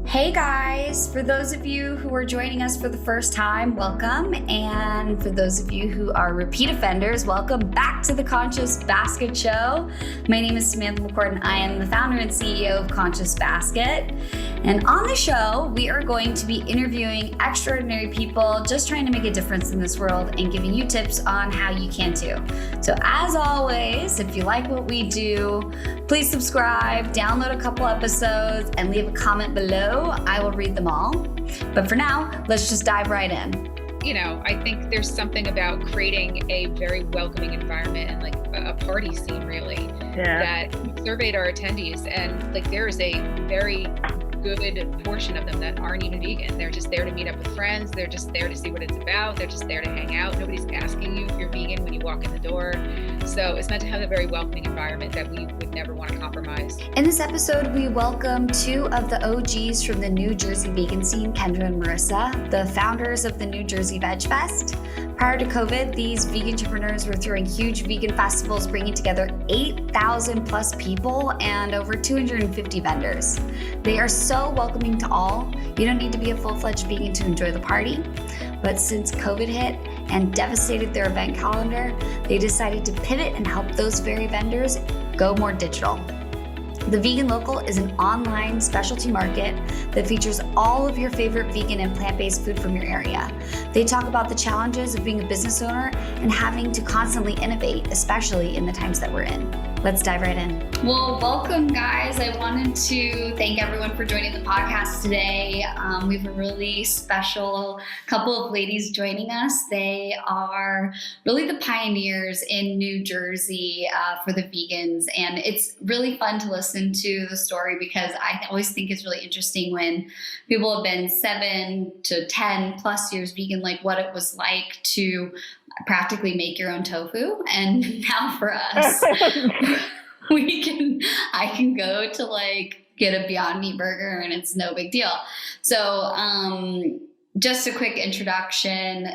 Hey guys, for those of you who are joining us for the first time, welcome. And for those of you who are repeat offenders, welcome back to the Conscious Basket Show. My name is Samantha McCord and I am the founder and CEO of Conscious Basket. And on the show, we are going to be interviewing extraordinary people just trying to make a difference in this world and giving you tips on how you can too. So as always, if you like what we do, please subscribe, download a couple episodes, and leave a comment below. I will read them all. But for now, let's just dive right in. You know, I think there's something about creating a very welcoming environment and like a party scene really that surveyed our attendees, and like there is a very good portion of them that aren't even vegan. They're just there to meet up with friends. They're just there to see what it's about. They're just there to hang out. Nobody's asking you if you're vegan when you walk in the door. So it's meant to have a very welcoming environment that we would never want to compromise. In this episode, we welcome two of the OGs from the New Jersey vegan scene, Kendra and Marisa, the founders of the New Jersey Vegfest. Prior to COVID, these vegantrepreneurs were throwing huge vegan festivals, bringing together 8,000 plus people and over 250 vendors. They are so welcoming to all. You don't need to be a full-fledged vegan to enjoy the party. But since COVID hit and devastated their event calendar, they decided to pivot and help those very vendors go more digital. The Vegan Local is an online specialty market that features all of your favorite vegan and plant-based food from your area. They talk about the challenges of being a business owner and having to constantly innovate, especially in the times that we're in. Let's dive right in. Well, welcome guys. I wanted to thank everyone for joining the podcast today. We have a really special couple of ladies joining us. They are really the pioneers in New Jersey for the vegans. And it's really fun to listen to the story because I always think it's really interesting when people have been 7 to 10 plus years vegan, like what it was like to practically make your own tofu. And now for us, I can go to like get a Beyond Meat burger and it's no big deal. So, just a quick introduction,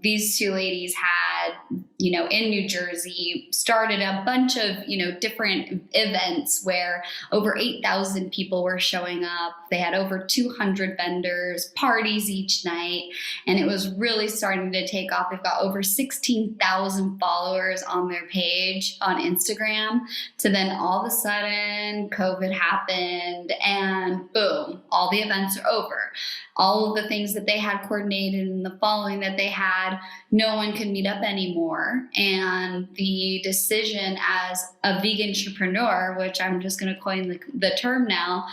these two ladies had, in New Jersey, started a bunch of, different events where over 8,000 people were showing up. They had over 200 vendors, parties each night, and it was really starting to take off. They've got over 16,000 followers on their page on Instagram. So then all of a sudden, COVID happened and boom, all the events are over. All of the things that they had coordinated and the following that they had, no one could meet up anymore. And the decision as a vegan entrepreneur, which I'm just going to coin the term now,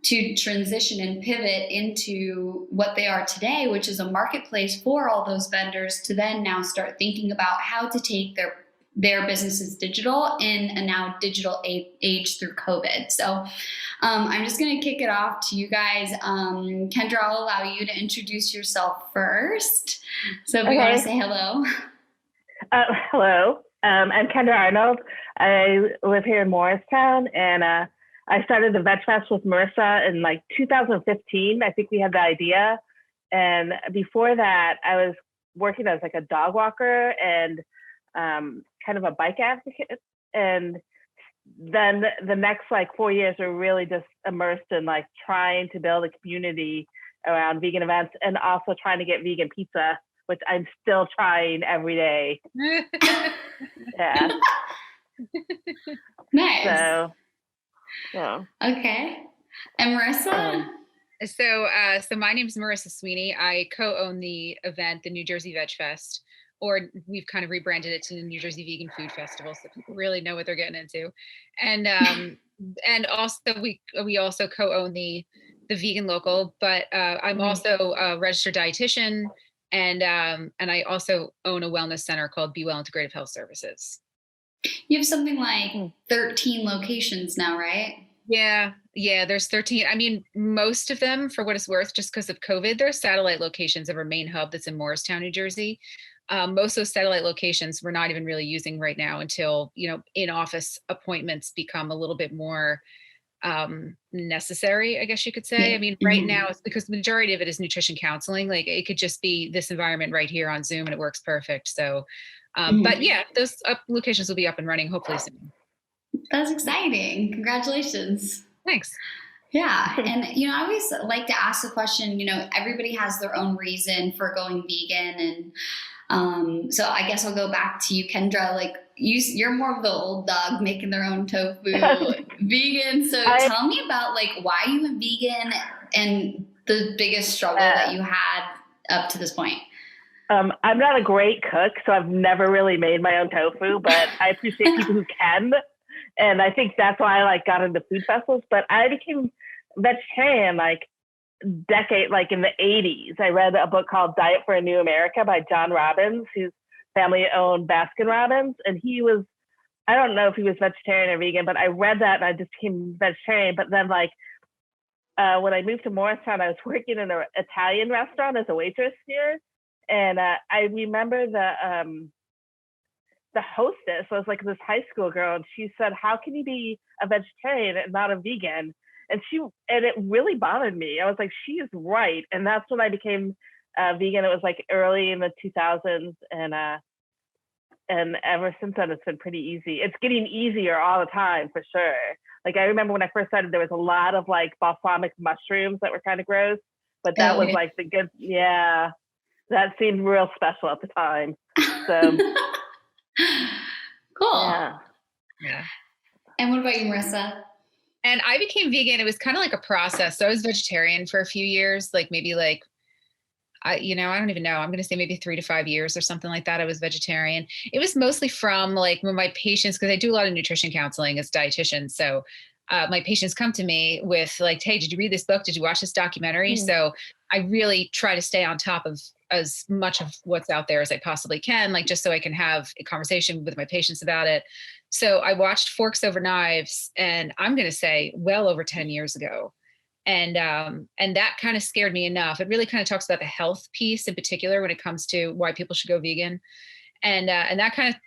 to transition and pivot into what they are today, which is a marketplace for all those vendors to then now start thinking about how to take their businesses digital in a now digital age through COVID. So I'm just going to kick it off to you guys. Kendra, I'll allow you to introduce yourself first. So if you want to say hello. Hello, I'm Kendra Arnold. I live here in Morristown, and I started the Vegfest with Marisa in like 2015. I think we had the idea. And before that, I was working as like a dog walker and kind of a bike advocate. And then the next like 4 years were really just immersed in like trying to build a community around vegan events and also trying to get vegan pizza, which I'm still trying every day. Yeah. Nice. So. Okay. And Marisa? So my name is Marisa Sweeney. I co-own the event, the New Jersey Vegfest, or we've kind of rebranded it to the New Jersey Vegan Food Festival, so people really know what they're getting into. And and also we also co-own the Vegan Local, but I'm also a registered dietitian, and I also own a wellness center called Be Well Integrative Health Services. You have something like 13 locations now, right? Yeah, there's 13. I mean, most of them, for what it's worth, just because of COVID, they're satellite locations of our main hub that's in Morristown, New Jersey. Most of those satellite locations we're not even really using right now until, in-office appointments become a little bit more necessary, I guess you could say. I mean, right now it's because the majority of it is nutrition counseling. Like it could just be this environment right here on Zoom and it works perfect. So, but yeah, those locations will be up and running hopefully soon. That's exciting. Congratulations. Thanks. Yeah. And, I always like to ask the question, everybody has their own reason for going vegan. And so I guess I'll go back to you, Kendra. Like you're more of the old dog making their own tofu vegan. So tell me about like why you went vegan and the biggest struggle that you had up to this point. I'm not a great cook, so I've never really made my own tofu, but I appreciate people who can. And I think that's why I like got into food festivals. But I became vegetarian like in the 80s. I read a book called Diet for a New America by John Robbins, whose family owned Baskin Robbins. And he was, I don't know if he was vegetarian or vegan, but I read that and I just became vegetarian. But then when I moved to Morristown, I was working in an Italian restaurant as a waitress here. And I remember the hostess was like this high school girl, and she said, "How can you be a vegetarian and not a vegan?" And it really bothered me. I was like, "She is right." And that's when I became vegan. It was like early in the 2000s, and ever since then, it's been pretty easy. It's getting easier all the time for sure. Like I remember when I first started, there was a lot of like balsamic mushrooms that were kind of gross, but that was like the good, yeah. That seemed real special at the time. So cool. Yeah. And what about you, Marisa? And I became vegan. It was kind of like a process. So I was vegetarian for a few years, I don't even know. I'm going to say maybe 3 to 5 years or something like that. I was vegetarian. It was mostly from like when my patients, because I do a lot of nutrition counseling as a dietitian. So my patients come to me with like, "Hey, did you read this book? Did you watch this documentary?" So I really try to stay on top of as much of what's out there as I possibly can, like just so I can have a conversation with my patients about it. So I watched Forks Over Knives, and I'm going to say well over 10 years ago. And that kind of scared me enough. It really kind of talks about the health piece in particular when it comes to why people should go vegan. And that kind of,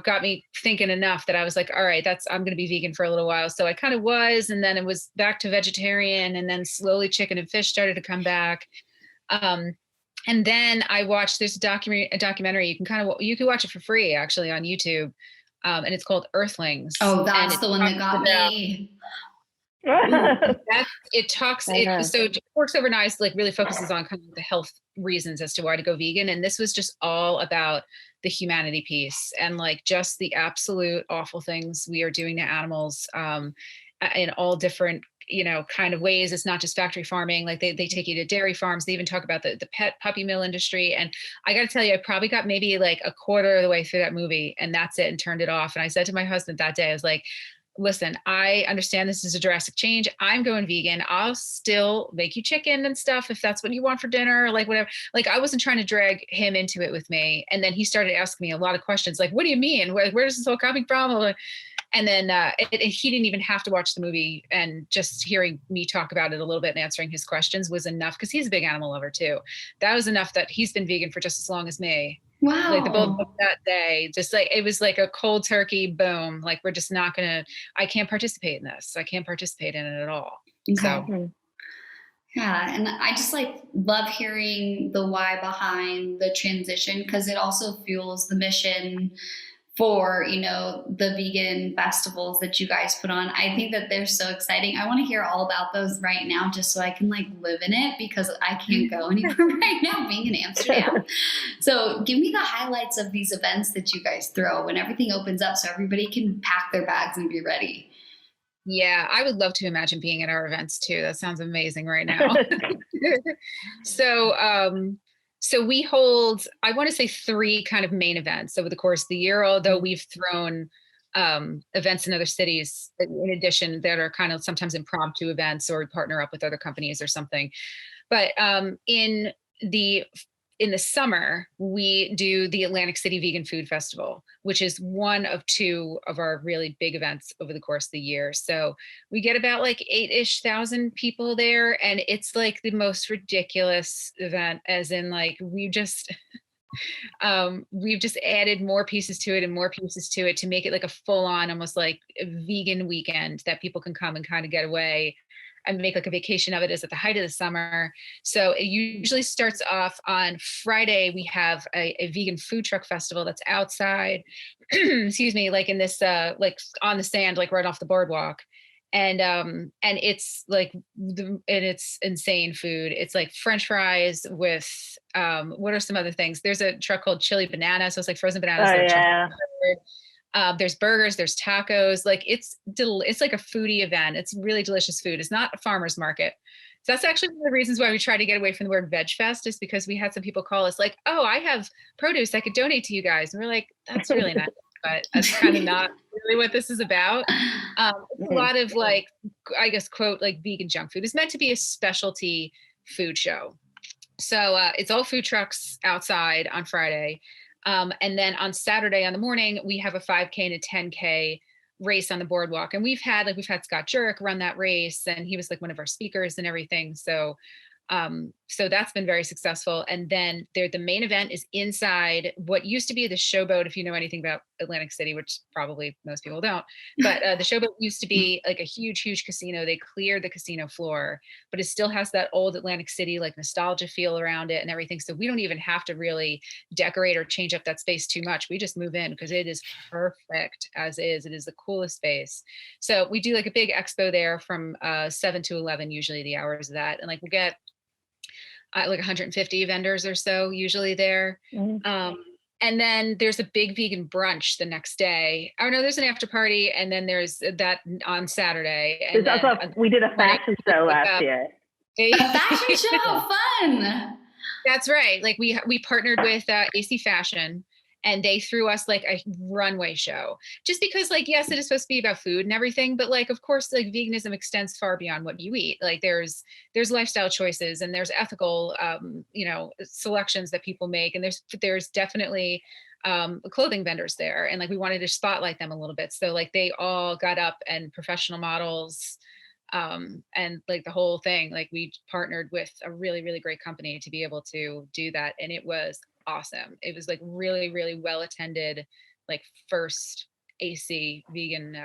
got me thinking enough that I was like, all right, I'm going to be vegan for a little while. So I kind of was, and then it was back to vegetarian, and then slowly chicken and fish started to come back. And then I watched, there's a documentary, you can watch it for free actually on YouTube. And it's called Earthlings. Oh, that's the one that got me. So Forks Over Knives like really focuses on kind of the health reasons as to why to go vegan. And this was just all about the humanity piece and like just the absolute awful things we are doing to animals in all different kind of ways. It's not just factory farming. Like they take you to dairy farms. They even talk about the pet puppy mill industry. And I got to tell you, I probably got maybe like a quarter of the way through that movie, and that's it, and turned it off. And I said to my husband that day, I was like, "Listen, I understand this is a drastic change. I'm going vegan. I'll still make you chicken and stuff if that's what you want for dinner, like whatever." Like I wasn't trying to drag him into it with me. And then he started asking me a lot of questions, like, "What do you mean? Where is this all coming from?" And then he didn't even have to watch the movie, and just hearing me talk about it a little bit and answering his questions was enough, because he's a big animal lover too. That was enough that he's been vegan for just as long as me. Wow. Like the both of that day, just like, it was like a cold turkey, boom. Like, we're just not I can't participate in this. I can't participate in it at all. Okay. So. Yeah. And I just love hearing the why behind the transition, because it also fuels the mission for, the vegan festivals that you guys put on. I think that they're so exciting. I want to hear all about those right now, just so I can live in it, because I can't go anywhere right now being in Amsterdam. So give me the highlights of these events that you guys throw when everything opens up, so everybody can pack their bags and be ready. Yeah, I would love to imagine being at our events too. That sounds amazing right now. So we hold, I want to say 3 kind of main events over the course of the year, although we've thrown events in other cities in addition that are kind of sometimes impromptu events, or we partner up with other companies or something. But in the summer, we do the Atlantic City Vegan Food Festival, which is one of 2 of our really big events over the course of the year. So we get about like 8,000 people there, and it's like the most ridiculous event, as in like we've just added more pieces to it and more pieces to it to make it like a full-on, almost like a vegan weekend that people can come and kind of get away and make like a vacation of it. Is at the height of the summer. So it usually starts off on Friday. We have a vegan food truck festival that's outside, excuse me, like in this, like on the sand, like right off the boardwalk. and it's like and it's insane food. It's like French fries with what are some other things? There's a truck called Chili Banana, so it's like frozen bananas. Oh yeah. There's burgers, there's tacos. Like it's like a foodie event. It's really delicious food. It's not a farmer's market. So that's actually one of the reasons why we try to get away from the word Vegfest, is because we had some people call us like, oh, I have produce I could donate to you guys. And we're like, that's really nice, but that's kind of not really what this is about. It's a lot of like, I guess, quote, like vegan junk food. It's meant to be a specialty food show. So it's all food trucks outside on Friday. And then on Saturday on the morning, we have a 5K and a 10K race on the boardwalk. And we've had Scott Jurek run that race, and he was like one of our speakers and everything. So that's been very successful. And then the main event is inside what used to be the Showboat, if you know anything about Atlantic City, which probably most people don't, but the Showboat used to be like a huge casino. They cleared the casino floor, but it still has that old Atlantic City, like nostalgia feel around it and everything. So we don't even have to really decorate or change up that space too much. We just move in because it is perfect as is. It is the coolest space. So we do like a big expo there from 7 to 11, usually the hours of that. And like we'll get like 150 vendors or so usually there. And then there's a big vegan brunch the next day. Oh no, there's an after party, and then there's that on Saturday. And then, also, we did a fashion show last year. A fashion show, fun. That's right. Like we partnered with AC Fashion, and they threw us like a runway show, just because like, yes, it is supposed to be about food and everything, but like, of course, like veganism extends far beyond what you eat. Like there's lifestyle choices, and there's ethical, selections that people make. And there's definitely clothing vendors there. And like, we wanted to spotlight them a little bit. So like they all got up, and professional models, and like the whole thing, like we partnered with a really great company to be able to do that. And it was awesome. It was like really well attended, like first AC vegan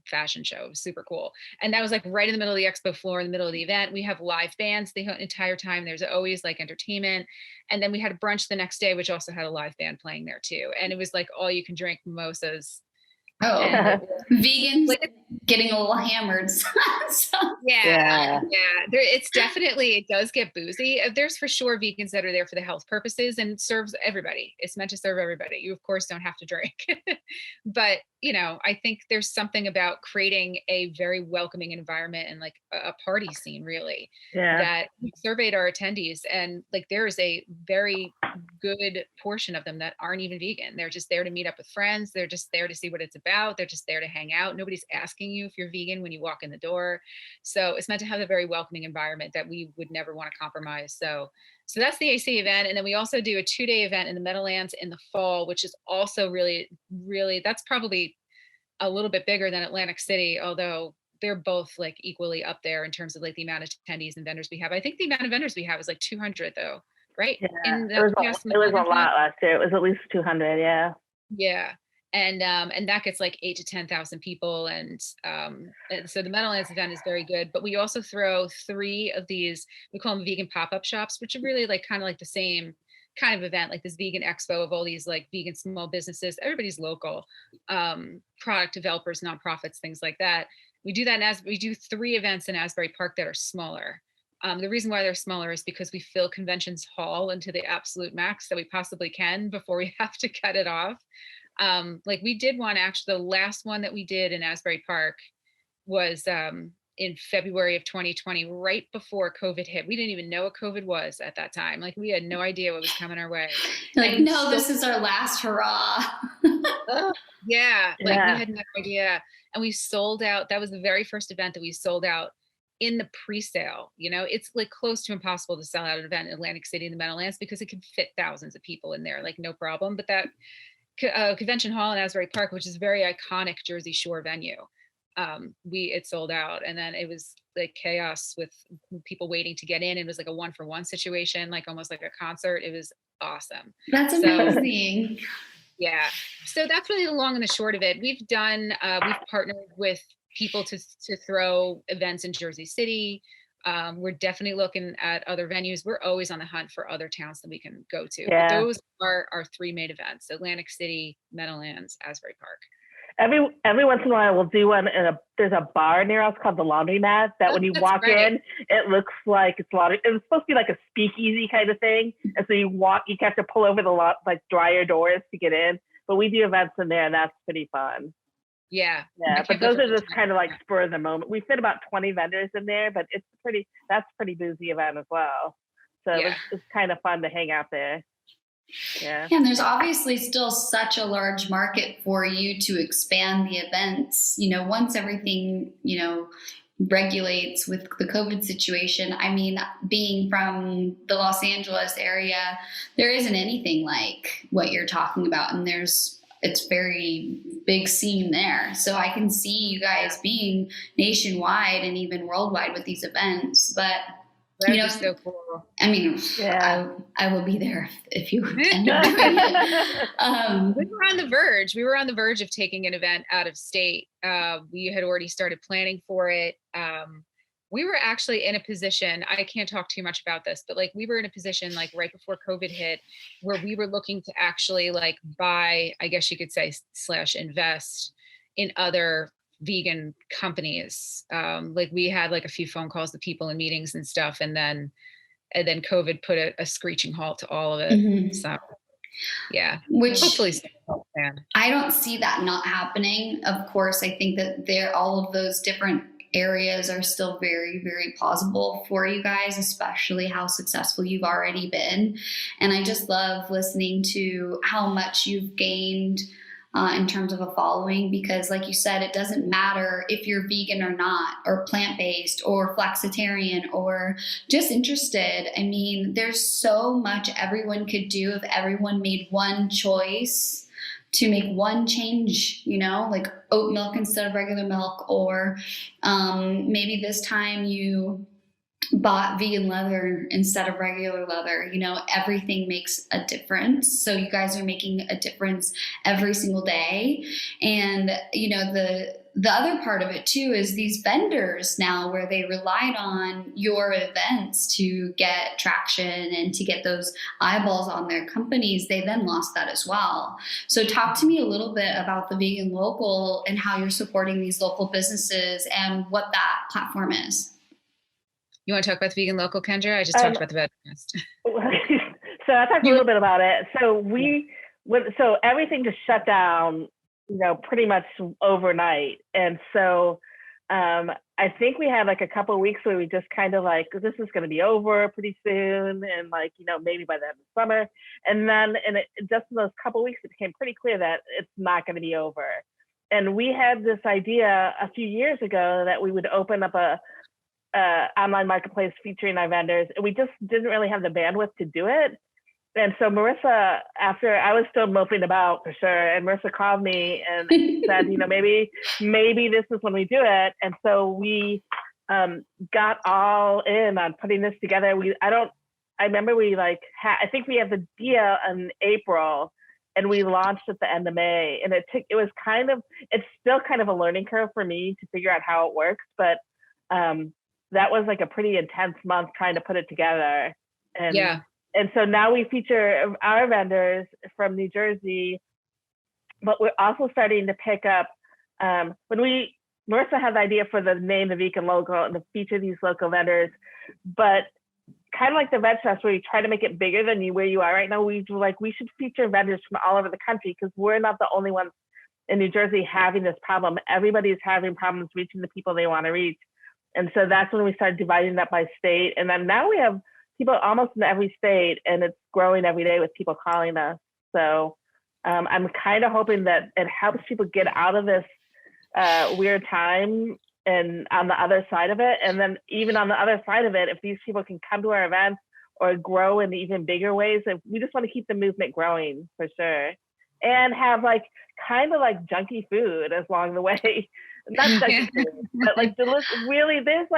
fashion show. It was super cool. And that was like right in the middle of the expo floor, in the middle of the event. We have live bands the entire time. There's always like entertainment. And then we had a brunch the next day, which also had a live band playing there too. And it was like all you can drink mimosas. Oh, vegans like, getting a little hammered. Yeah. It's definitely, it does get boozy. There's for sure vegans that are there for the health purposes, and it serves everybody. It's meant to serve everybody. You of course don't have to drink, but I think there's something about creating a very welcoming environment and like a party scene, really, that we surveyed our attendees, and like there is a very good portion of them that aren't even vegan. They're just there to meet up with friends. They're just there to see what it's about. They're just there to hang out. Nobody's asking you if you're vegan when you walk in the door. So it's meant to have a very welcoming environment that we would never want to compromise. So that's the AC event. And then we also do a 2-day event in the Meadowlands in the fall, which is also really, that's probably a little bit bigger than Atlantic City, although they're both like equally up there in terms of like the amount of attendees and vendors we have. I think the amount of vendors we have is like 200 though, right? Yeah, it was a lot last year. It was at least 200. Yeah. And that gets like 8,000 to 10,000 people. And so the Meadowlands event is very good, but we also throw 3 of these, we call them vegan pop-up shops, which are really like kind of like the same kind of event, like this vegan expo of all these like vegan small businesses. Everybody's local, product developers, nonprofits, things like that. We do that, and we do 3 events in Asbury Park that are smaller. The reason why they're smaller is because we fill Conventions Hall into the absolute max that we possibly can before we have to cut it off. Like we did one, actually, the last one that we did in Asbury Park was in February of 2020, right before COVID hit. We didn't even know what COVID was at that time. Like we had no idea what was coming our way. Like, no, this is our last hurrah. We had no idea. And we sold out. That was the very first event that we sold out in the pre-sale. It's like close to impossible to sell out an event in Atlantic City in the Meadowlands because it can fit thousands of people in there, like no problem. But that Convention Hall in Asbury Park, which is a very iconic Jersey Shore venue, it sold out. And then it was like chaos with people waiting to get in. It was like a 1-for-1 situation, like almost like a concert. It was awesome. That's amazing. Yeah. So that's really the long and the short of it. We've partnered with people to throw events in Jersey City. We're definitely looking at other venues. We're always on the hunt for other towns that we can go to. Yeah. But those are our 3 main events: Atlantic City, Meadowlands, Asbury Park. every once in a while we'll do one there's a bar near us called the Laundromat that when you walk in, it looks like it's it's supposed to be like a speakeasy kind of thing. And so you have to pull over the dryer doors to get in. But we do events in there and that's pretty fun. Yeah. But those are just kind of like spur of the moment. We fit about 20 vendors in there, but that's a pretty boozy event as well. So it's kind of fun to hang out there. Yeah. And there's obviously still such a large market for you to expand the events. Once everything, regulates with the COVID situation. I mean, being from the Los Angeles area, there isn't anything like what you're talking about. And it's very big scene there. So I can see you guys being nationwide and even worldwide with these events. But that's so cool. I mean, I will be there if you end up doing it. We were on the verge. We were on the verge of taking an event out of state. We had already started planning for it. We were actually in a position, I can't talk too much about this, but we were in a position right before COVID hit where we were looking to actually buy, I guess you could say, / invest in other vegan companies. We had a few phone calls to people and meetings and stuff. And then COVID put a screeching halt to all of it. Mm-hmm. So yeah, which hopefully I don't see that not happening. Of course, I think that all of those different areas are still very, very plausible for you guys, especially how successful you've already been. And I just love listening to how much you've gained in terms of a following, because like you said, it doesn't matter if you're vegan or not, or plant-based or flexitarian or just interested. I mean, there's so much everyone could do if everyone made one choice to make one change, like oat milk instead of regular milk, or maybe this time you bought vegan leather instead of regular leather. Everything makes a difference. So you guys are making a difference every single day. And, the other part of it too is these vendors now, where they relied on your events to get traction and to get those eyeballs on their companies, they then lost that as well. So talk to me a little bit about the Vegan Local and how you're supporting these local businesses and what that platform is. You want to talk about the Vegan Local, Kendra? I just talked about the Vegfest. So I talked a little bit about it. So everything just shut down, pretty much overnight. And so I think we had a couple of weeks where we just kind of this is going to be over pretty soon. And maybe by the end of summer. And then just in those couple of weeks, it became pretty clear that it's not going to be over. And we had this idea a few years ago that we would open up a online marketplace featuring our vendors, and we just didn't really have the bandwidth to do it. And so Marisa, after I was still moping about for sure, and Marisa called me and said, maybe this is when we do it. And so we got all in on putting this together. I remember we I think we had the idea in April, and we launched at the end of May. And it's still kind of a learning curve for me to figure out how it works, but that was a pretty intense month trying to put it together. And so now we feature our vendors from New Jersey, but we're also starting to pick up, Marisa had the idea for the name, the Vegan Local, and to feature these local vendors, but kind of like the Vegfest, where you try to make it bigger than where you are right now, we should feature vendors from all over the country, because we're not the only ones in New Jersey having this problem. Everybody's having problems reaching the people they want to reach. And so that's when we started dividing that by state. And then now we have people almost in every state, and it's growing every day with people calling us. So I'm kind of hoping that it helps people get out of this weird time and on the other side of it. And then even on the other side of it, if these people can come to our events or grow in even bigger ways, we just want to keep the movement growing for sure. And have kind of junky food along the way. Not junky food, but delicious. Really, there's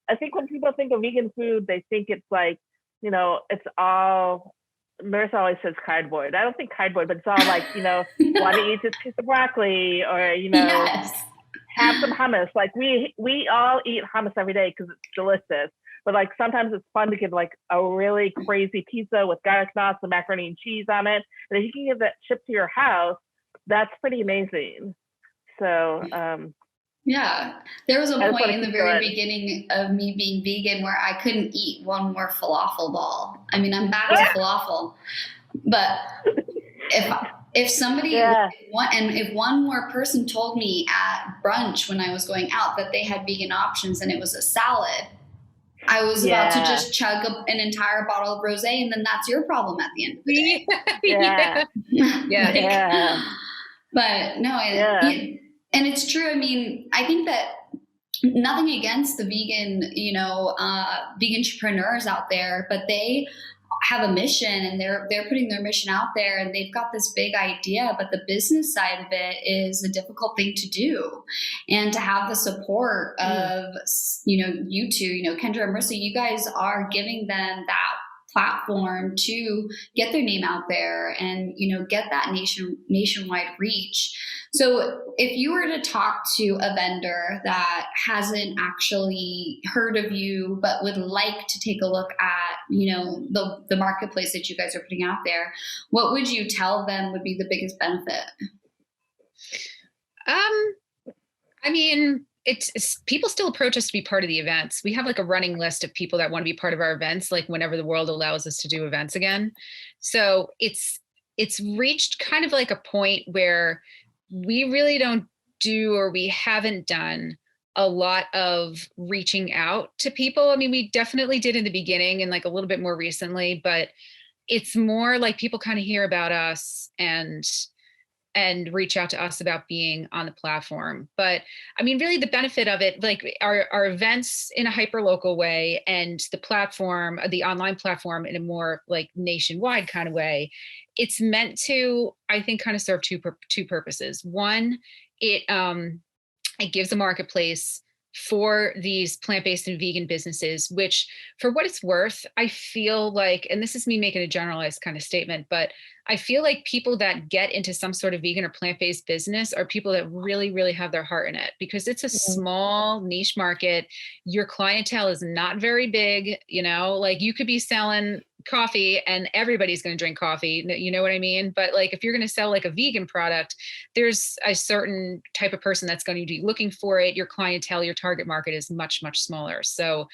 I think when people think of vegan food, they think it's it's all, Marisa always says cardboard. I don't think cardboard, but it's all want to eat this piece of broccoli, or, yes, have some hummus. We all eat hummus every day because it's delicious. But sometimes it's fun to give a really crazy pizza with garlic knots and macaroni and cheese on it. And if you can get that shipped to your house, that's pretty amazing. So, yeah, there was a I just point wanna in the keep very going. beginning of me being vegan where I couldn't eat one more falafel ball. I mean, I'm back to falafel, but if somebody Yeah. if one more person told me at brunch when I was going out that they had vegan options and it was a salad, I was about to Yeah. just chug an entire bottle of rosé, and then that's your problem at the end of the day. Yeah. Yeah. Yeah. But no, and it's true. I mean, I think that nothing against the vegan, vegan entrepreneurs out there, but they have a mission and they're putting their mission out there and they've got this big idea, but the business side of it is a difficult thing to do. And to have the support of, you two, Kendra and Marisa, you guys are giving them that platform to get their name out there and, get that nationwide reach. So if you were to talk to a vendor that hasn't actually heard of you, but would like to take a look at, the marketplace that you guys are putting out there, what would you tell them would be the biggest benefit? I mean, it's people still approach us to be part of the events. We have like a running list of people that want to be part of our events, like whenever the world allows us to do events again. So it's reached kind of like a point where we really don't do, or we haven't done a lot of reaching out to people. I mean, we definitely did in the beginning and like a little bit more recently, but it's more like people kind of hear about us and reach out to us about being on the platform. But I mean, really the benefit of it, like our events in a hyper local way and the platform, the online platform in a more like nationwide kind of way, it's meant to, I think, kind of serve two purposes. One, it gives a marketplace for these plant-based and vegan businesses, which for what it's worth, I feel like, and this is me making a generalized kind of statement, but I feel like people that get into some sort of vegan or plant-based business are people that really, really have their heart in it, because it's a small niche market. Your clientele is not very big, like you could be selling coffee and everybody's going to drink coffee. You know what I mean? But like, if you're going to sell like a vegan product, there's a certain type of person that's going to be looking for it. Your clientele, your target market is much, much smaller. So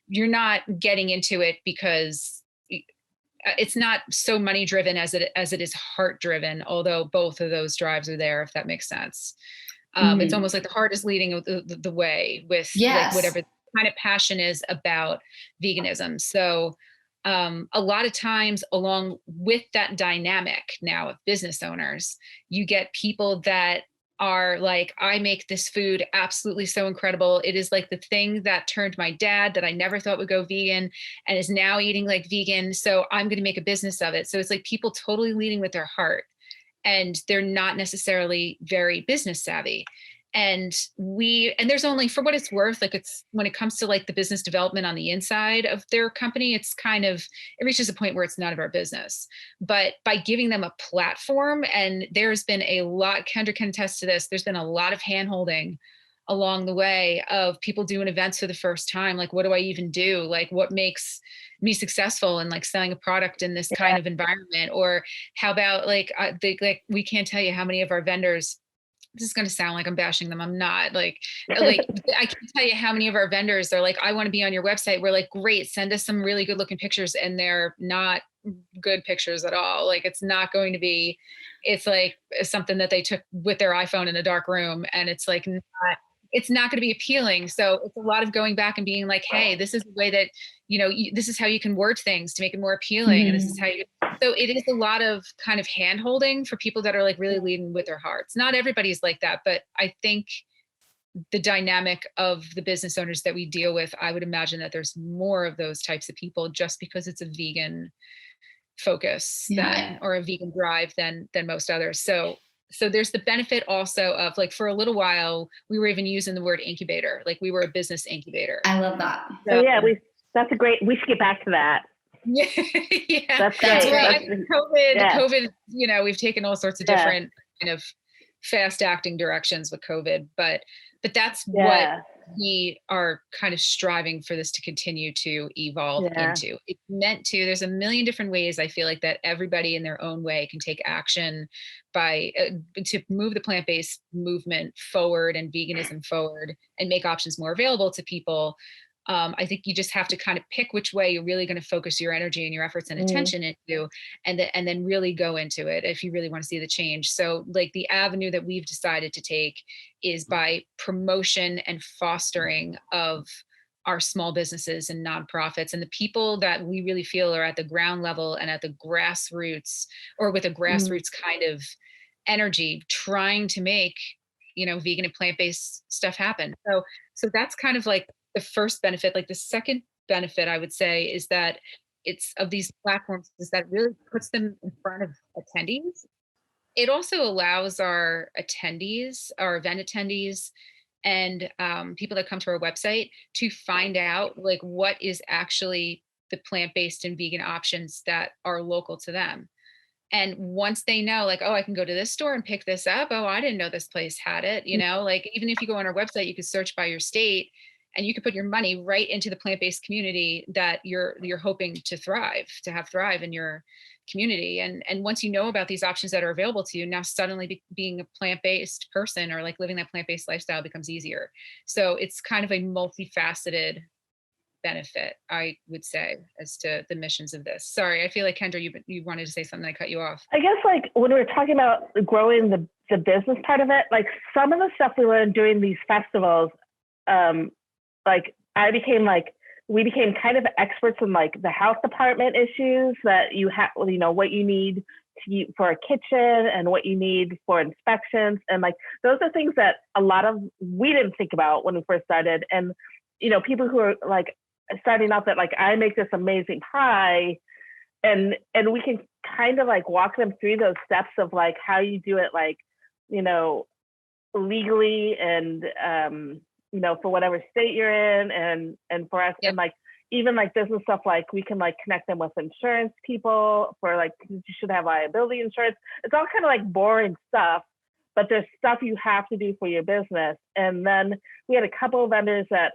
you're not getting into it because it's not so money driven as it is heart driven, although both of those drives are there, if that makes sense. It's almost like the heart is leading the way with like whatever kind of passion is about veganism. So a lot of times along with that dynamic now of business owners, you get people that are like, I make this food absolutely so incredible. It is like the thing that turned my dad that I never thought would go vegan and is now eating like vegan. So I'm going to make a business of it. So it's like people totally leading with their heart and they're not necessarily very business savvy. And there's only, for what it's worth, like it's, when it comes to like the business development on the inside of their company, it's kind of, it reaches a point where it's none of our business. But by giving them a platform, and there's been a lot, Kendra can attest to this, there's been a lot of hand-holding along the way of people doing events for the first time. Like, what do I even do? Like, what makes me successful in like selling a product in this kind of environment? Or how about like, we can't tell you how many of our vendors, this is going to sound like I'm bashing them. I'm not like I can tell you how many of our vendors are like, I want to be on your website. We're like, great, send us some really good looking pictures. And they're not good pictures at all. Like, it's not going to be, it's like something that they took with their iPhone in a dark room. And it's like, it's not going to be appealing. So it's a lot of going back and being like, hey, this is the way that, this is how you can word things to make it more appealing. And this is how so it is a lot of kind of hand holding for people that are like really leading with their hearts. Not everybody's like that, but I think the dynamic of the business owners that we deal with, I would imagine that there's more of those types of people just because it's a vegan focus or a vegan drive than most others. So there's the benefit also of like, for a little while, we were even using the word incubator. Like, we were a business incubator. I love that. So, that's a great, we should get back to that. Yeah. That's great. COVID, we've taken all sorts of different kind of fast acting directions with COVID, but that's what we are kind of striving for this to continue to evolve into. It's meant to, there's a million different ways I feel like that everybody in their own way can take action by to move the plant-based movement forward and veganism forward and make options more available to people. I think you just have to kind of pick which way you're really going to focus your energy and your efforts and attention into, and then really go into it if you really want to see the change. So like the avenue that we've decided to take is by promotion and fostering of our small businesses and nonprofits and the people that we really feel are at the ground level and at the grassroots, or with a grassroots kind of energy, trying to make, vegan and plant-based stuff happen. So that's kind of like the first benefit. Like the second benefit I would say is that it's of these platforms is that really puts them in front of attendees. It also allows our attendees, our event attendees, and people that come to our website to find out like what is actually the plant-based and vegan options that are local to them. And once they know, like, oh, I can go to this store and pick this up. Oh, I didn't know this place had it. Like even if you go on our website, you could search by your state and you could put your money right into the plant-based community that you're hoping to have thrive in your community. And once you know about these options that are available to you, now suddenly being a plant-based person or like living that plant-based lifestyle becomes easier. So it's kind of a multifaceted benefit, I would say, as to the missions of this. Sorry, I feel like Kendra, you wanted to say something. I cut you off. I guess like when we were talking about growing the business part of it, like some of the stuff we learned during these festivals, like we became kind of experts in like the health department issues that you have, what you need for a kitchen and what you need for inspections. And like, those are things that we didn't think about when we first started. And, people who are like starting out that like, I make this amazing pie, and we can kind of like walk them through those steps of like how you do it, like, legally and, for whatever state you're in, and for us, and like even like business stuff, like we can like connect them with insurance people for like, you should have liability insurance. It's all kind of like boring stuff, but there's stuff you have to do for your business. And then we had a couple of vendors that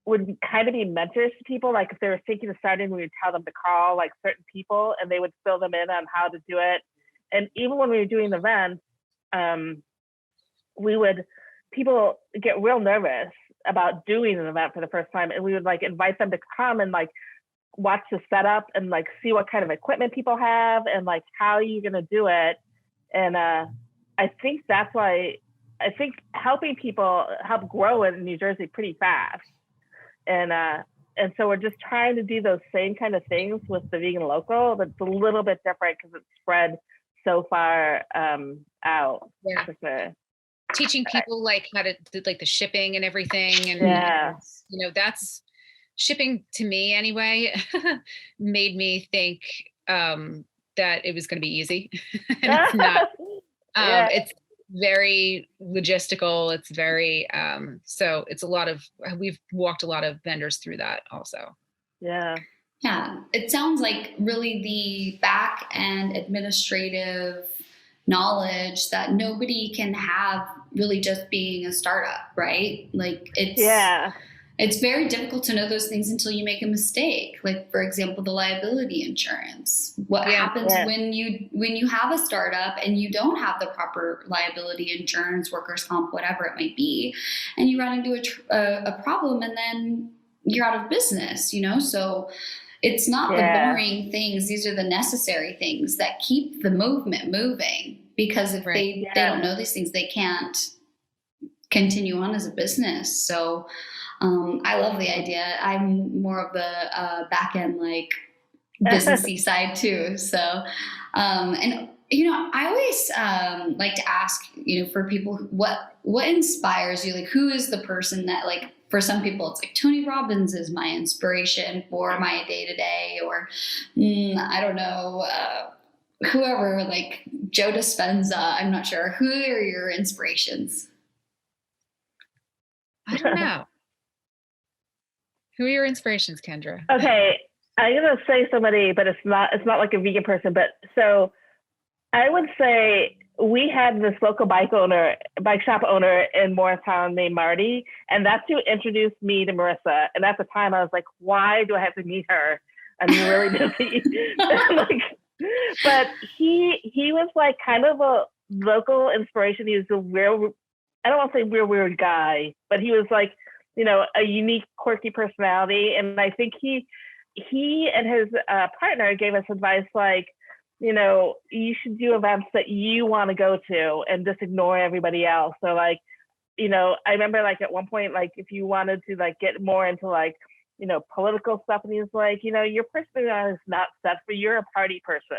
would kind of be mentors to people. Like if they were thinking of starting, we would tell them to call like certain people and they would fill them in on how to do it. And even when we were doing events, people get real nervous about doing an event for the first time. And we would like invite them to come and like watch the setup and like see what kind of equipment people have and like how you're going to do it. And I think that's why helping people help grow in New Jersey pretty fast. And so we're just trying to do those same kind of things with the vegan local, but it's a little bit different because it's spread so far out. Yeah. Teaching people like how to do like the shipping and everything. And, that's shipping to me anyway, made me think that it was going to be easy. And it's not. It's very logistical. It's very, so it's we've walked a lot of vendors through that also. Yeah. Yeah. It sounds like really the back end administrative knowledge that nobody can have really just being a startup, right? Like it's very difficult to know those things until you make a mistake. Like for example, the liability insurance. What happens when you have a startup and you don't have the proper liability insurance, workers' comp, whatever it might be, and you run into a problem and then you're out of business, So it's not the boring things. These are the necessary things that keep the movement moving, because if they don't know these things, they can't continue on as a business. So I love the idea. I'm more of the back end, like businessy side too. So, and I always like to ask, for people, what inspires you? Like, who is the person that, like, for some people, it's like Tony Robbins is my inspiration for my day to day, or I don't know, whoever, like Joe Dispenza. I'm not sure. Who are your inspirations? I don't know. Who are your inspirations, Kendra? Okay, I'm gonna say somebody, but it's not like a vegan person. But so I would say we had this local bike shop owner in Morristown named Marty, and that's who introduced me to Marisa. And at the time, I was like, why do I have to meet her? I'm really busy. But he was like kind of a local inspiration. He was a real, I don't want to say real weird guy, but he was like, a unique, quirky personality. And I think he and his partner gave us advice like, you should do events that you want to go to and just ignore everybody else. So like, I remember like at one point, like if you wanted to like get more into like, political stuff, and he was like, your personality is not set for, you're a party person.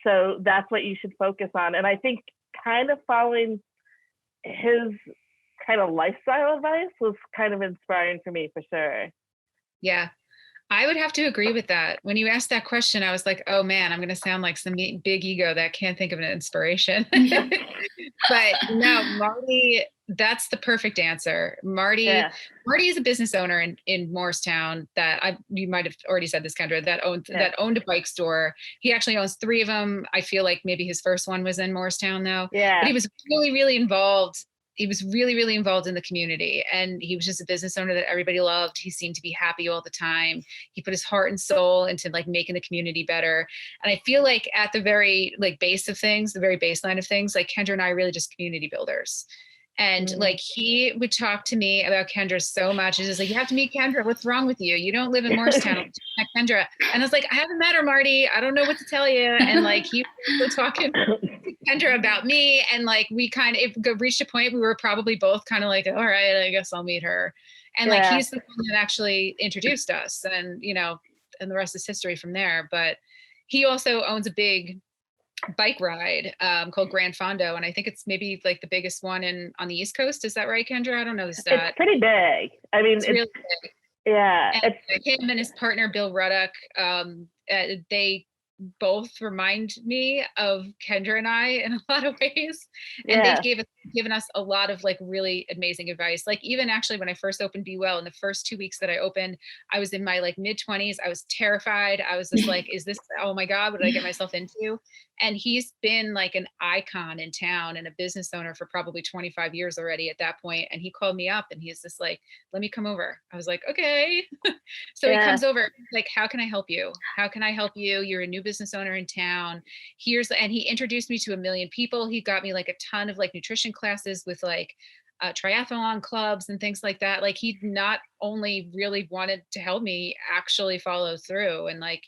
So that's what you should focus on. And I think kind of following his kind of lifestyle advice was kind of inspiring for me, for sure. Yeah. I would have to agree with that. When you asked that question, I was like, oh man, I'm going to sound like some big ego that can't think of an inspiration. But no, Marty, that's the perfect answer. Marty is a business owner in Morristown that you might have already said this, Kendra, that owned a bike store. He actually owns 3 of them. I feel like maybe his first one was in Morristown though. Yeah. But he was really, really involved. He was really, really involved in the community, and he was just a business owner that everybody loved. He seemed to be happy all the time. He put his heart and soul into like making the community better. And I feel like at the very like base of things, the very baseline of things, like Kendra and I are really just community builders. And like he would talk to me about Kendra so much. It's just like, you have to meet Kendra. What's wrong with you? You don't live in Morristown. Kendra. And I was like, I haven't met her, Marty. I don't know what to tell you. And like he was talking to Kendra about me. And like we kind of reached a point we were probably both kind of like, all right, I guess I'll meet her. And like he's the one that actually introduced us. And and the rest is history from there. But he also owns a big bike ride called Grand Fondo, and I think it's maybe like the biggest one on the East Coast. Is that right, Kendra? I don't know the stat. It's pretty big. I mean, it's really big. Yeah. And him and his partner Bill Ruddock, they both remind me of Kendra and I in a lot of ways, and they've given us a lot of like really amazing advice. Like even actually when I first opened Be Well, in the first 2 weeks that I opened, I was in my like mid-20s. I was terrified. I was just like, is this, oh my God, what did I get myself into? And he's been like an icon in town and a business owner for probably 25 years already at that point. And he called me up and he's just like, let me come over. I was like, okay. So he comes over, like, how can I help you? How can I help you? You're a new business owner in town. And he introduced me to a million people. He got me like a ton of like nutrition classes with like triathlon clubs and things like that. Like he not only really wanted to help me actually follow through. And like,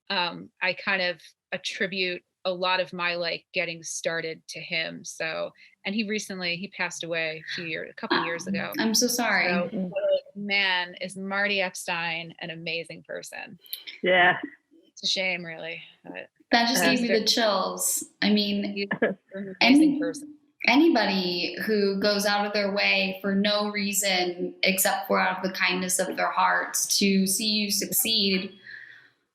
I kind of attribute a lot of my like getting started to him. So, and he passed away a couple of years ago. I'm so sorry. So, man, is Marty Epstein an amazing person? Yeah. It's a shame, really. But that just gave me the chills. I mean, he's an amazing person. Anybody who goes out of their way for no reason except for out of the kindness of their hearts to see you succeed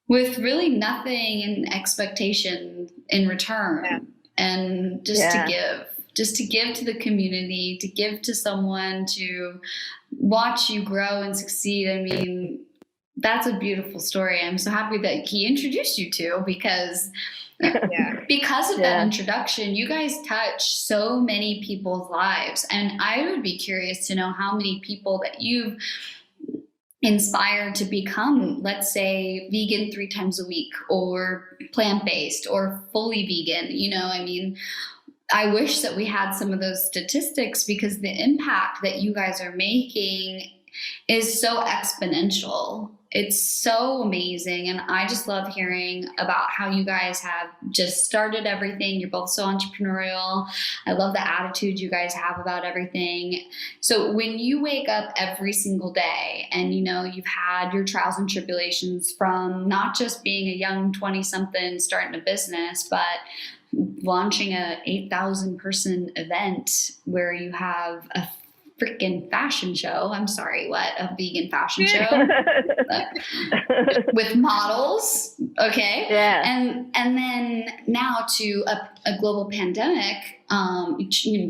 with really nothing in expectation in return, and just to give to the community, to give to someone, to watch you grow and succeed. I mean, that's a beautiful story. I'm so happy that he introduced you to, because because of that introduction, you guys touch so many people's lives. And I would be curious to know how many people that you've inspired to become, let's say, vegan 3 times a week, or plant-based, or fully vegan. I mean, I wish that we had some of those statistics, because the impact that you guys are making is so exponential. It's so amazing. And I just love hearing about how you guys have just started everything. You're both so entrepreneurial. I love the attitude you guys have about everything. So when you wake up every single day and, you've had your trials and tribulations from not just being a young 20-something starting a business, but launching a 8,000 person event where you have a freaking fashion show. I'm sorry, what? A vegan fashion show with models. Okay. Yeah. And then now to a global pandemic,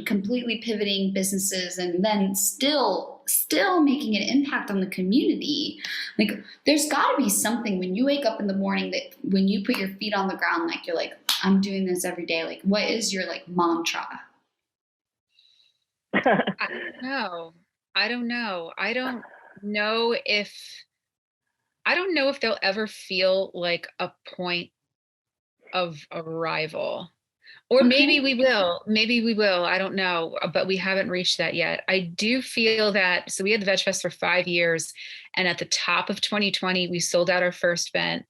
completely pivoting businesses, and then still still making an impact on the community. Like, there's got to be something when you wake up in the morning that when you put your feet on the ground, like, you're like, I'm doing this every day. Like, what is your like mantra? I don't know. I don't know. I don't know if they'll ever feel like a point of arrival. Or maybe we will. Maybe we will. I don't know. But we haven't reached that yet. I do feel that. So we had the Vegfest for 5 years. And at the top of 2020, we sold out our first event.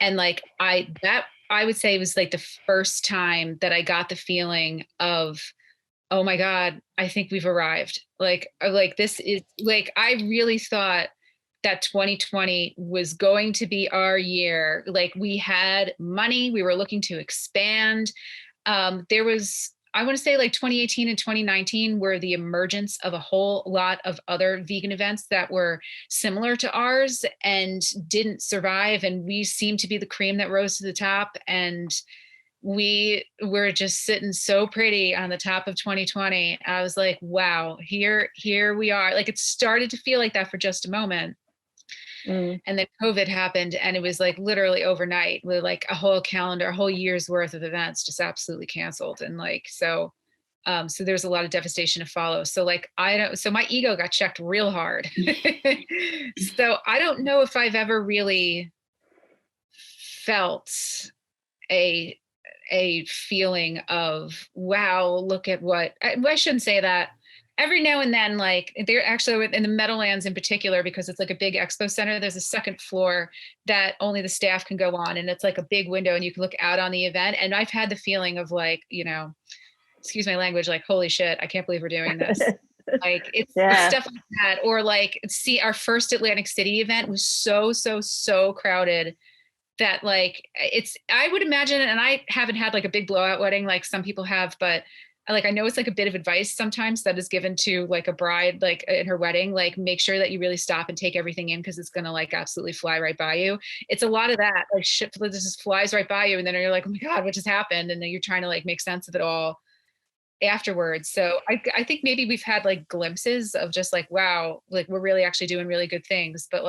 And like I would say it was like the first time that I got the feeling of, oh my God, I think we've arrived. Like this is like, I really thought that 2020 was going to be our year. Like, we had money, we were looking to expand. There was, I want to say like 2018 and 2019 were the emergence of a whole lot of other vegan events that were similar to ours and didn't survive. And we seemed to be the cream that rose to the top. And we were just sitting so pretty on the top of 2020. I was like, wow, here we are. Like, it started to feel like that for just a moment. And then COVID happened, and it was like literally overnight with like a whole calendar, a whole year's worth of events just absolutely canceled. And like, so there's a lot of devastation to follow. So like, so my ego got checked real hard. So I don't know if I've ever really felt a feeling of, wow, look at what, I shouldn't say that. Every now and then, like, they're actually in the Meadowlands in particular, because it's like a big expo center. There's a second floor that only the staff can go on. And it's like a big window and you can look out on the event. And I've had the feeling of like, you know, excuse my language, like, holy shit, I can't believe we're doing this. Like, it's stuff like that. Or like, see, our first Atlantic City event was so crowded that like, I would imagine, and I haven't had like a big blowout wedding like some people have, but like, I know it's like a bit of advice sometimes that is given to like a bride, like in her wedding, like, make sure that you really stop and take everything in, because it's going to like absolutely fly right by you. It's a lot of that, like, shit this just flies right by you. And then you're like, oh my God, what just happened? And then you're trying to like make sense of it all afterwards. So I think maybe we've had like glimpses of just like, wow, like we're really actually doing really good things. But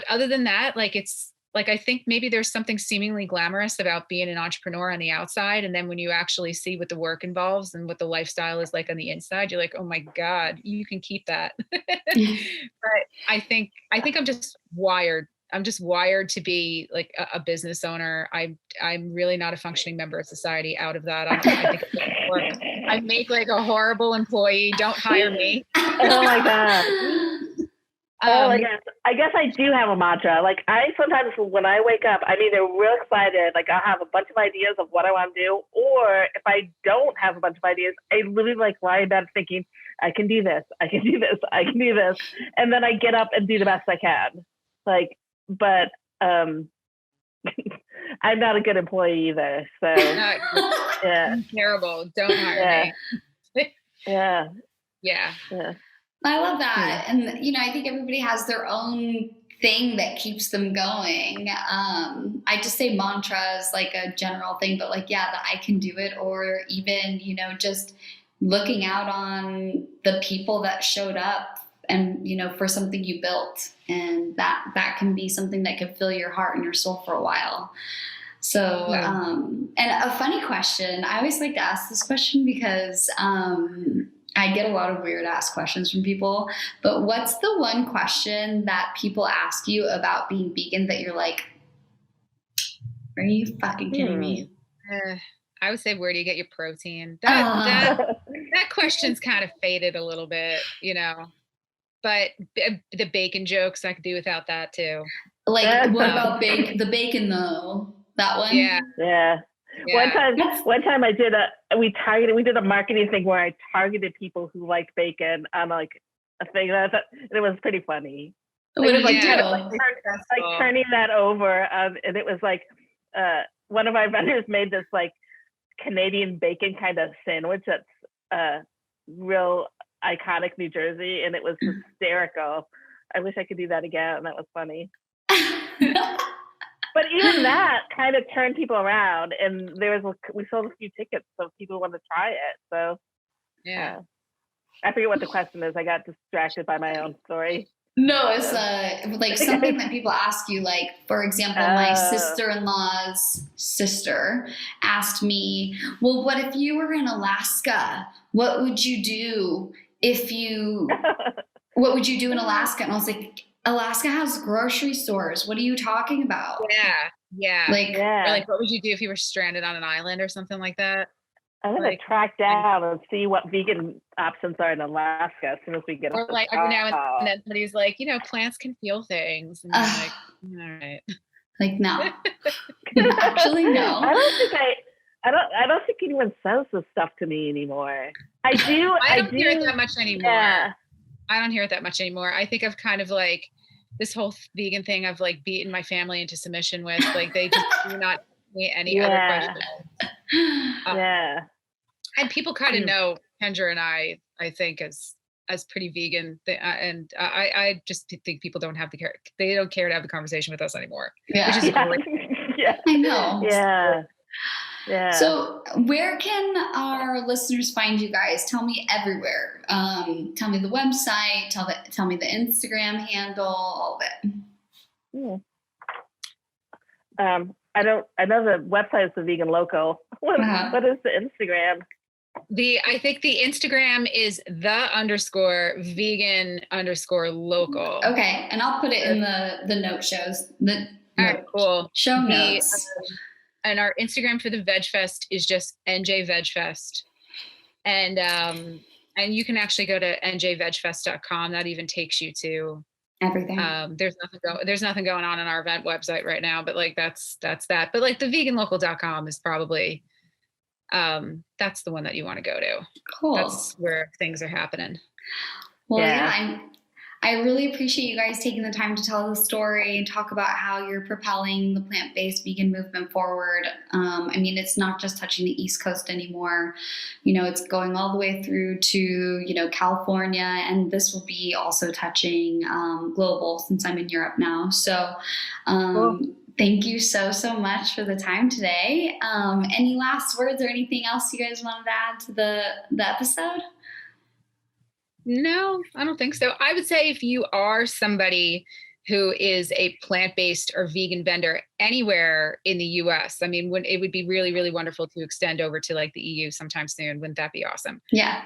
other than that, like, it's like, I think maybe there's something seemingly glamorous about being an entrepreneur on the outside. And then when you actually see what the work involves and what the lifestyle is like on the inside, you're like, oh my God, you can keep that. But I think I'm just wired. I'm just wired to be like a business owner. I'm really not a functioning member of society out of that. I think I make like a horrible employee. Don't hire me. Oh my God. Oh my gosh. I guess I do have a mantra. Like, I sometimes when I wake up, I'm either real excited, like I'll have a bunch of ideas of what I want to do, or if I don't have a bunch of ideas, I literally like lie in bed thinking, I can do this, I can do this, I can do this. And then I get up and do the best I can. Like, but I'm not a good employee either. So yeah. Terrible. Don't hire me. Yeah. I love that. And, you know, I think everybody has their own thing that keeps them going. I just say mantra is like a general thing, but like, yeah, that I can do it. Or even, you know, just looking out on the people that showed up and, you know, for something you built. And that can be something that can fill your heart and your soul for a while. So, and a funny question, I always like to ask this question because, I get a lot of weird ass questions from people, but what's the one question that people ask you about being vegan that you're like, are you fucking kidding me? I would say, where do you get your protein? That question's kind of faded a little bit, you know, but the bacon jokes, I could do without that too. Like, what about the bacon though? That one? Yeah. Yeah. One time we did a marketing thing where I targeted people who like bacon on like a thing and it was pretty funny. What did you do? Like turning that over, and it was like one of our vendors made this like Canadian bacon kind of sandwich that's real iconic New Jersey, and it was hysterical. I wish I could do that again. That was funny. But even that kind of turned people around, and we sold a few tickets, so people wanted to try it. So yeah. I forget what the question is. I got distracted by my own story. No, it's like something that people ask you, like, for example, my sister-in-law's sister asked me, well, what if you were in Alaska? What would you do what would you do in Alaska? And I was like, Alaska has grocery stores. What are you talking about? Yeah. Or like, what would you do if you were stranded on an island or something like that? I'm going to track down and see what vegan options are in Alaska as soon as we get Or like every now and then somebody's like, plants can feel things. And you're like, all right. Like, no. Actually, no. I don't think anyone says this stuff to me anymore. I don't hear it that much anymore. Yeah. I don't hear it that much anymore. I think I've kind of like this whole vegan thing I've like beaten my family into submission with. Like they just do not ask me any other questions. And people kind of know Kendra and I think as pretty vegan, and I just think people don't care to have the conversation with us anymore. Yeah, which is great. I know. Yeah. So where can our listeners find you guys? Tell me everywhere. Tell me the website. Tell me the Instagram handle. All of it. I know the website is the Vegan Local. What is the Instagram? I think the Instagram is _vegan_local. Okay, and I'll put it in the note shows. Cool. Show notes. And our Instagram for the Vegfest is just NJ Vegfest. And you can actually go to njvegfest.com. That even takes you to everything. There's nothing going on our event website right now, but like that's that. But like the veganlocal.com is probably that's the one that you want to go to. Cool. That's where things are happening. Well, I really appreciate you guys taking the time to tell the story and talk about how you're propelling the plant-based vegan movement forward. I mean, it's not just touching the East Coast anymore. It's going all the way through to, California, and this will be also touching global since I'm in Europe now. So thank you so much for the time today. Any last words or anything else you guys wanted to add to the episode? No, I don't think so. I would say if you are somebody who is a plant-based or vegan vendor anywhere in the US, I mean, it would be really, really wonderful to extend over to like the EU sometime soon. Wouldn't that be awesome? Yeah.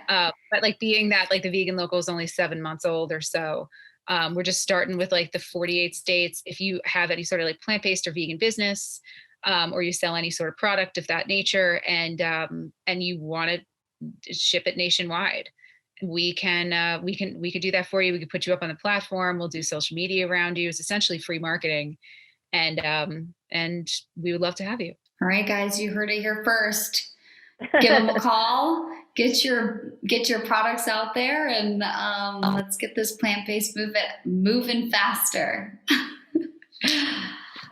But like being that like the Vegan Local is only 7 months old or so, we're just starting with like the 48 states. If you have any sort of like plant-based or vegan business, or you sell any sort of product of that nature, and you want to ship it nationwide, we can do that for you. We could put you up on the platform. We'll do social media around you. It's essentially free marketing, and we would love to have you. All right, guys, you heard it here first. Give them a call. Get your products out there, and let's get this plant-based movement moving faster.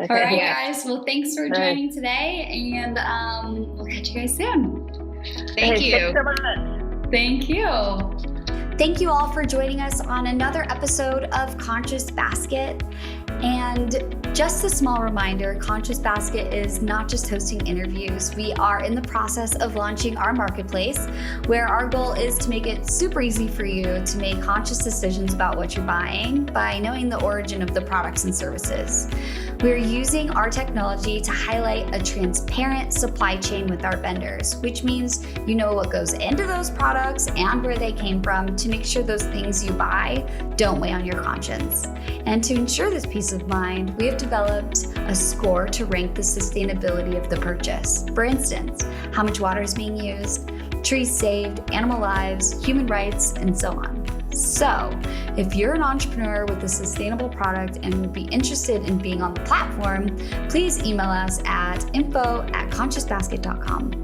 All right, guys. Well, thanks for joining today, and we'll catch you guys soon. Thank you. Thanks so much. Thank you. Thank you all for joining us on another episode of Conscious Basket. And just a small reminder, Conscious Basket is not just hosting interviews. We are in the process of launching our marketplace, where our goal is to make it super easy for you to make conscious decisions about what you're buying by knowing the origin of the products and services. We're using our technology to highlight a transparent supply chain with our vendors, which means you know what goes into those products and where they came from to make sure those things you buy don't weigh on your conscience. And to ensure this peace of mind, we have developed a score to rank the sustainability of the purchase. For instance, how much water is being used, trees saved, animal lives, human rights, and so on. So, if you're an entrepreneur with a sustainable product and would be interested in being on the platform, please email us at info@consciousbasket.com.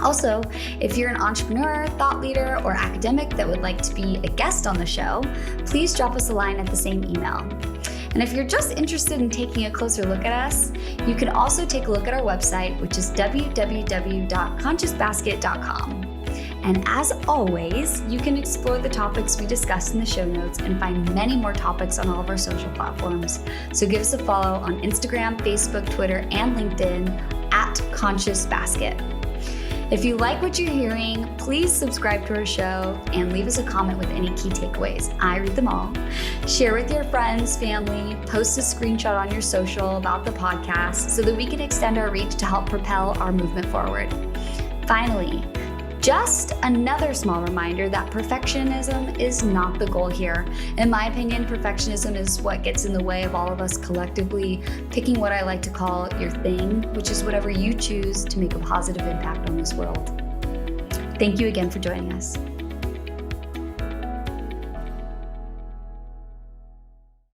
Also, if you're an entrepreneur, thought leader, or academic that would like to be a guest on the show, please drop us a line at the same email. And if you're just interested in taking a closer look at us, you can also take a look at our website, which is www.consciousbasket.com. And as always, you can explore the topics we discussed in the show notes and find many more topics on all of our social platforms. So give us a follow on Instagram, Facebook, Twitter, and LinkedIn @Conscious Basket. If you like what you're hearing, please subscribe to our show and leave us a comment with any key takeaways. I read them all. Share with your friends, family, post a screenshot on your social about the podcast so that we can extend our reach to help propel our movement forward. Finally, just another small reminder that perfectionism is not the goal here. In my opinion, perfectionism is what gets in the way of all of us collectively picking what I like to call your thing, which is whatever you choose to make a positive impact on this world. Thank you again for joining us.